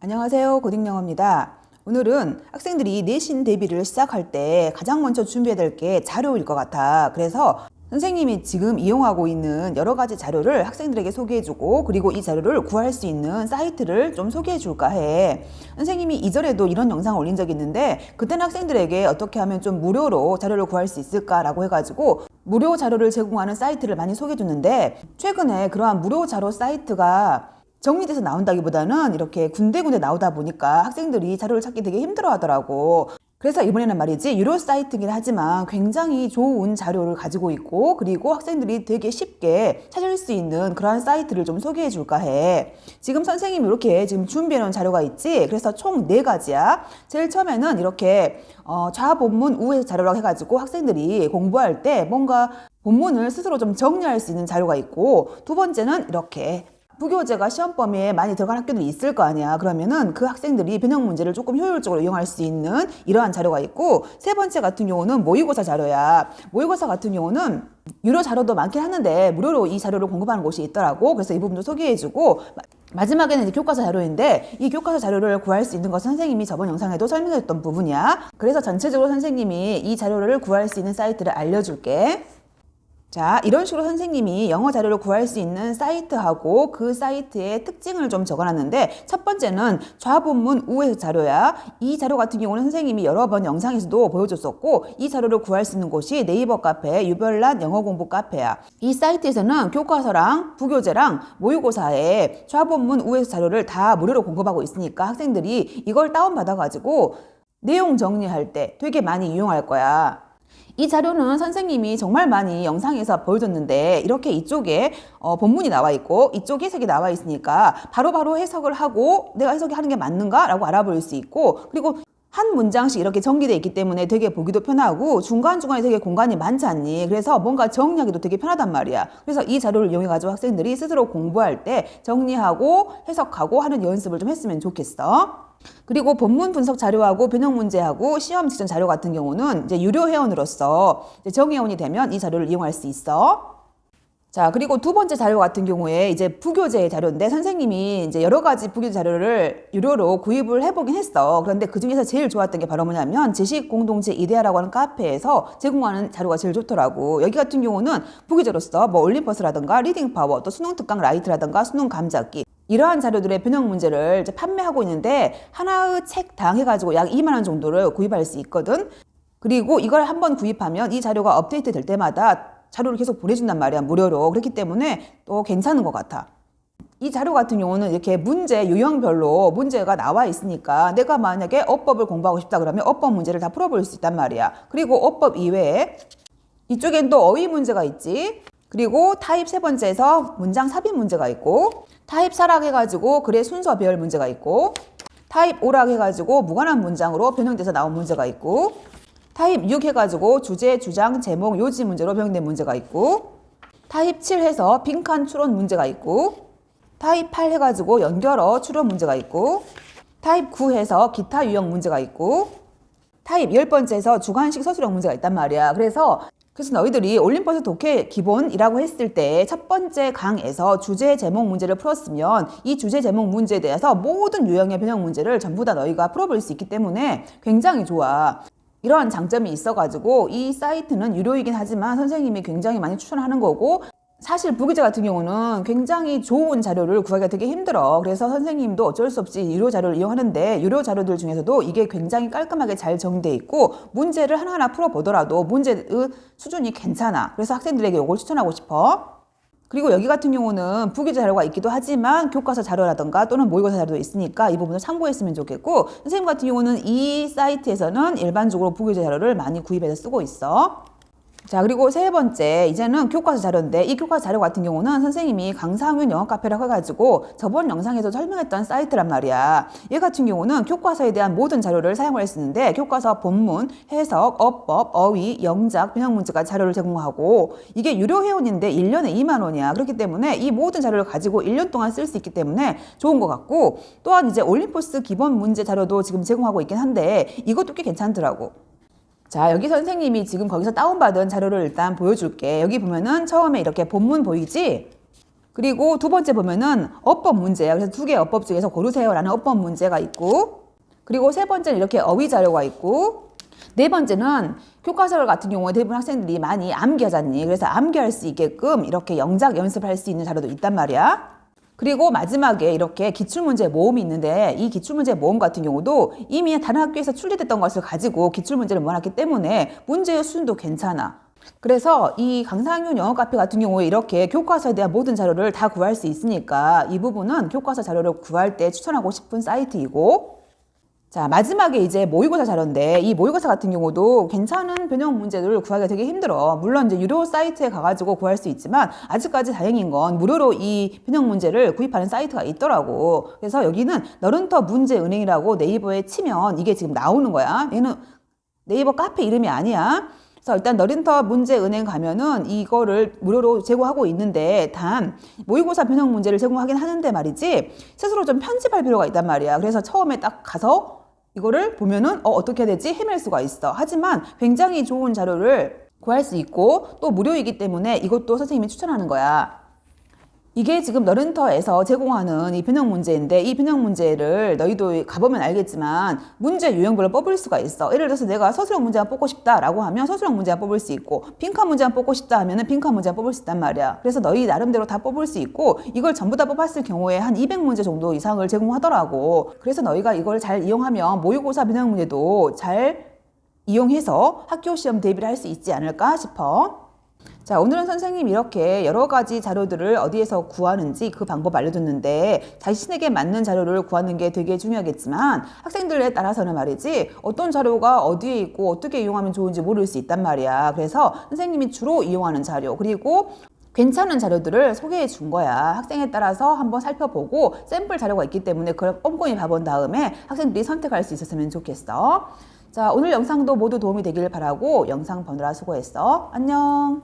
안녕하세요. 고딩영어입니다. 오늘은 학생들이 내신 대비를 시작할 때 가장 먼저 준비해야 될 게 자료일 것 같아. 그래서 선생님이 지금 이용하고 있는 여러 가지 자료를 학생들에게 소개해주고, 그리고 이 자료를 구할 수 있는 사이트를 좀 소개해줄까 해. 선생님이 이전에도 이런 영상을 올린 적이 있는데, 그때는 학생들에게 어떻게 하면 좀 무료로 자료를 구할 수 있을까라고 해가지고 무료 자료를 제공하는 사이트를 많이 소개해줬는데, 최근에 그러한 무료 자료 사이트가 정리돼서 나온다기보다는 이렇게 군데군데 나오다 보니까 학생들이 자료를 찾기 되게 힘들어 하더라고. 그래서 이번에는 말이지, 유료 사이트긴 하지만 굉장히 좋은 자료를 가지고 있고, 그리고 학생들이 되게 쉽게 찾을 수 있는 그러한 사이트를 좀 소개해 줄까 해. 지금 선생님이 이렇게 지금 준비해 놓은 자료가 있지. 그래서 총 4가지야. 제일 처음에는 이렇게 좌본문 우회 자료라고 해가지고 학생들이 공부할 때 뭔가 본문을 스스로 좀 정리할 수 있는 자료가 있고, 두 번째는 이렇게 부교재가 시험 범위에 많이 들어간 학교들이 있을 거 아니야. 그러면은 그 학생들이 변형 문제를 조금 효율적으로 이용할 수 있는 이러한 자료가 있고, 세 번째 같은 경우는 모의고사 자료야. 모의고사 같은 경우는 유료 자료도 많긴 하는데 무료로 이 자료를 공급하는 곳이 있더라고. 그래서 이 부분도 소개해주고, 마지막에는 이제 교과서 자료인데, 이 교과서 자료를 구할 수 있는 것은 선생님이 저번 영상에도 설명했던 부분이야. 그래서 전체적으로 선생님이 이 자료를 구할 수 있는 사이트를 알려줄게. 자, 이런 식으로 선생님이 영어 자료를 구할 수 있는 사이트하고 그 사이트의 특징을 좀 적어놨는데, 첫 번째는 좌본문 우회 자료야. 이 자료 같은 경우는 선생님이 여러 번 영상에서도 보여줬었고, 이 자료를 구할 수 있는 곳이 네이버 카페 유별난 영어 공부 카페야. 이 사이트에서는 교과서랑 부교재랑 모의고사에 좌본문 우회 자료를 다 무료로 공급하고 있으니까 학생들이 이걸 다운받아가지고 내용 정리할 때 되게 많이 이용할 거야. 이 자료는 선생님이 정말 많이 영상에서 보여줬는데, 이렇게 이쪽에 본문이 나와 있고 이쪽 해석이 나와 있으니까 바로바로 해석을 하고 내가 해석하는 게 맞는가? 라고 알아볼 수 있고, 그리고 한 문장씩 이렇게 정리되어 있기 때문에 되게 보기도 편하고 중간중간에 되게 공간이 많지 않니? 그래서 뭔가 정리하기도 되게 편하단 말이야. 그래서 이 자료를 이용해가지고 학생들이 스스로 공부할 때 정리하고 해석하고 하는 연습을 좀 했으면 좋겠어. 그리고 본문 분석 자료하고 변형 문제하고 시험 직전 자료 같은 경우는 이제 유료 회원으로서 이제 정회원이 되면 이 자료를 이용할 수 있어. 자, 그리고 두 번째 자료 같은 경우에 이제 부교재 자료인데, 선생님이 이제 여러 가지 부교재 자료를 유료로 구입을 해보긴 했어. 그런데 그 중에서 제일 좋았던 게 바로 뭐냐면 지식공동체 이데아라고 하는 카페에서 제공하는 자료가 제일 좋더라고. 여기 같은 경우는 부교재로서 뭐 올림퍼스라든가 리딩파워, 또 수능 특강 라이트라든가 수능 감잡기, 이러한 자료들의 변형 문제를 이제 판매하고 있는데, 하나의 책당 해가지고 약 2만 원 정도를 구입할 수 있거든. 그리고 이걸 한번 구입하면 이 자료가 업데이트 될 때마다 자료를 계속 보내준단 말이야, 무료로. 그렇기 때문에 또 괜찮은 것 같아. 이 자료 같은 경우는 이렇게 문제 유형별로 문제가 나와 있으니까 내가 만약에 어법을 공부하고 싶다 그러면 어법 문제를 다 풀어볼 수 있단 말이야. 그리고 어법 이외에 이쪽엔 또 어휘 문제가 있지. 그리고 타입 세 번째에서 문장 삽입 문제가 있고, 타입 4락 해가지고 글의 순서 배열 문제가 있고, 타입 5락 해가지고 무관한 문장으로 변형돼서 나온 문제가 있고, 타입 6 해가지고 주제, 주장, 제목, 요지 문제로 변형된 문제가 있고, 타입 7 해서 빈칸 추론 문제가 있고, 타입 8 해가지고 연결어 추론 문제가 있고, 타입 9 해서 기타 유형 문제가 있고, 타입 10번째에서 주관식 서술형 문제가 있단 말이야. 그래서 너희들이 올림퍼스 독해 기본이라고 했을 때 첫 번째 강에서 주제 제목 문제를 풀었으면 이 주제 제목 문제에 대해서 모든 유형의 변형 문제를 전부 다 너희가 풀어볼 수 있기 때문에 굉장히 좋아. 이런 장점이 있어가지고 이 사이트는 유료이긴 하지만 선생님이 굉장히 많이 추천하는 거고, 사실 부교재 같은 경우는 굉장히 좋은 자료를 구하기가 되게 힘들어. 그래서 선생님도 어쩔 수 없이 유료 자료를 이용하는데, 유료 자료들 중에서도 이게 굉장히 깔끔하게 잘 정리되어 있고 문제를 하나하나 풀어보더라도 문제의 수준이 괜찮아. 그래서 학생들에게 이걸 추천하고 싶어. 그리고 여기 같은 경우는 부교재 자료가 있기도 하지만 교과서 자료라든가 또는 모의고사 자료도 있으니까 이 부분을 참고했으면 좋겠고, 선생님 같은 경우는 이 사이트에서는 일반적으로 부교재 자료를 많이 구입해서 쓰고 있어. 자, 그리고 세 번째, 이제는 교과서 자료인데, 이 교과서 자료 같은 경우는 선생님이 강상윤 영어 카페라고 해가지고 저번 영상에서 설명했던 사이트란 말이야. 얘 같은 경우는 교과서에 대한 모든 자료를 사용할 수 있는데, 교과서 본문, 해석, 어법, 어휘, 영작, 변형 문제가 자료를 제공하고, 이게 유료 회원인데 1년에 2만 원이야. 그렇기 때문에 이 모든 자료를 가지고 1년 동안 쓸 수 있기 때문에 좋은 것 같고, 또한 이제 올림포스 기본 문제 자료도 지금 제공하고 있긴 한데 이것도 꽤 괜찮더라고. 자, 여기 선생님이 지금 거기서 다운받은 자료를 일단 보여줄게. 여기 보면은 처음에 이렇게 본문 보이지? 그리고 두 번째 보면은 어법 문제예요. 그래서 두 개의 어법 중에서 고르세요라는 어법 문제가 있고, 그리고 세 번째는 이렇게 어휘 자료가 있고, 네 번째는 교과서 같은 경우에 대부분 학생들이 많이 암기하잖니. 그래서 암기할 수 있게끔 이렇게 영작 연습할 수 있는 자료도 있단 말이야. 그리고 마지막에 이렇게 기출문제 모음이 있는데, 이 기출문제 모음 같은 경우도 이미 다른 학교에서 출제됐던 것을 가지고 기출문제를 모았기 때문에 문제의 수준도 괜찮아. 그래서 이 강상윤 영어 카페 같은 경우에 이렇게 교과서에 대한 모든 자료를 다 구할 수 있으니까 이 부분은 교과서 자료를 구할 때 추천하고 싶은 사이트이고, 자, 마지막에 이제 모의고사 자료인데, 이 모의고사 같은 경우도 괜찮은 변형 문제들을 구하기가 되게 힘들어. 물론 이제 유료 사이트에 가가지고 구할 수 있지만, 아직까지 다행인 건 무료로 이 변형 문제를 구입하는 사이트가 있더라고. 그래서 여기는 너른터 문제은행이라고 네이버에 치면 이게 지금 나오는 거야. 얘는 네이버 카페 이름이 아니야. 그래서 일단 너른터 문제은행 가면은 이거를 무료로 제공하고 있는데, 단 모의고사 변형 문제를 제공하긴 하는데 말이지, 스스로 좀 편집할 필요가 있단 말이야. 그래서 처음에 딱 가서 이거를 보면은 어떻게 해야 되지? 헤맬 수가 있어. 하지만 굉장히 좋은 자료를 구할 수 있고 또 무료이기 때문에 이것도 선생님이 추천하는 거야. 이게 지금 너른터에서 제공하는 이 변형 문제인데, 이 변형 문제를 너희도 가보면 알겠지만 문제 유형별로 뽑을 수가 있어. 예를 들어서 내가 서술형 문제만 뽑고 싶다라고 하면 서술형 문제만 뽑을 수 있고, 빈칸 문제만 뽑고 싶다 하면은 빈칸 문제만 뽑을 수 있단 말이야. 그래서 너희 나름대로 다 뽑을 수 있고, 이걸 전부 다 뽑았을 경우에 한 200문제 정도 이상을 제공하더라고. 그래서 너희가 이걸 잘 이용하면 모의고사 변형 문제도 잘 이용해서 학교 시험 대비를 할 수 있지 않을까 싶어. 자, 오늘은 선생님이 이렇게 여러 가지 자료들을 어디에서 구하는지 그 방법 알려줬는데, 자신에게 맞는 자료를 구하는 게 되게 중요하겠지만 학생들에 따라서는 말이지 어떤 자료가 어디에 있고 어떻게 이용하면 좋은지 모를 수 있단 말이야. 그래서 선생님이 주로 이용하는 자료, 그리고 괜찮은 자료들을 소개해 준 거야. 학생에 따라서 한번 살펴보고 샘플 자료가 있기 때문에 그걸 꼼꼼히 봐본 다음에 학생들이 선택할 수 있었으면 좋겠어. 자, 오늘 영상도 모두 도움이 되길 바라고 영상 보느라 수고했어. 안녕.